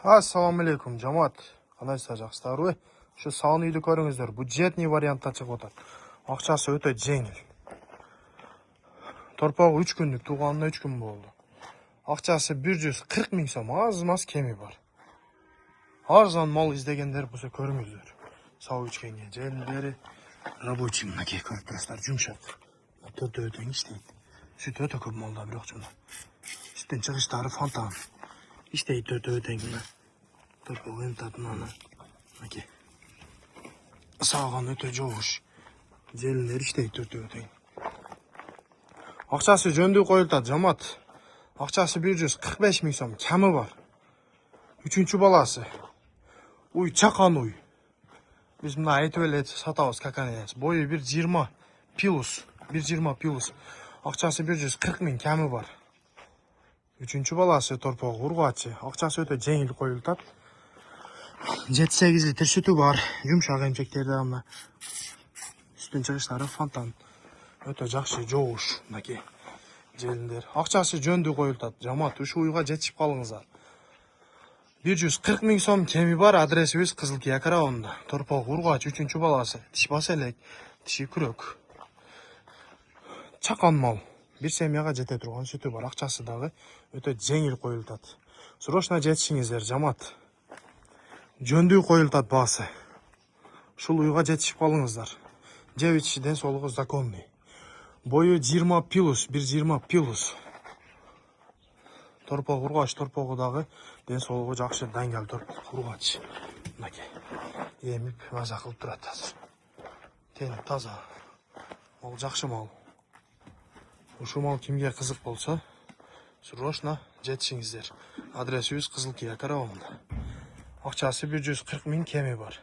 Assalamu alaikum жамаат. Қалайсыздар, жақсылар ғой? Şu салын үйді көріңіздер. Бұл жетний вариантта шығып отыр. Ақшасы өте жеңіл. Торпағы 3 күндік, туғанына 3 күн болды. Ақшасы 140 000 сом, аз-маз кеми бар. Арзан мал іздегендер болса көріңіздер. Сау ішкенге желдері рабочий мінекей көріп тұрсыздар, жұмшақ. Төрт өтең іштейді. Сүт өте көп малда бірақ жұмда. Сүттен шығыштары фонтан. İşte төрт өтеңі. Торпағы емтатын ана. Мінекей. Саған өте жоғыш. Желілер іште төрт өтең. Ақшасы жөнді қойылтады, жамаат. Ақшасы 145 000 сом, кәмі бар. Үшінші баласы. Уй, чақан уй. Біз мына айтып әлет сатауыз каканец. Бойы 120 пилус. 120 пилус. Ақшасы 140 000 кәмі бар. Üçüncü balası torpaq urğaçı. Ақшасы өте жеңіл қойылтады. 7-8 литр sütü бар. Жұмшақ емшектерді амна. Сүттен шығыштары фонтан. Өте жақсы жоғыш. Мінекей. Желіндер. Ақшасы жөнді қойылтады. Жамаат, үш уйға жетішіп қалыңыздар. 140 000 сом кеми бар. Адресimiz Қызылкия районында. Торпақ урғач, üçüncü баласы. Тиш баселек, тиши күрек. Чақан мал. Bir семьяға жете тұрған сүті бар. Ақшасы дағы өте жеңіл қойылтады. Срочно жетішіңіздер, жамаат. Жөнді қойылтады басы. Шул уйға жетішіп қалыңыздар. Девичиден солығы законный. Бойы 20 пилус, 120 пилус. Торпақ урғач, торпағы дағы ден солығы жақшы дәңгел торпақ урғач. Мінекей. Еміп, маза қылып тұрады. Тені таза. Ол жақшы мал. Ушу мал кимге қызық болса, срочно жетішіңіздер. Адресimiz Қызылкия районында. Ақшасы 140 000 кеми бар.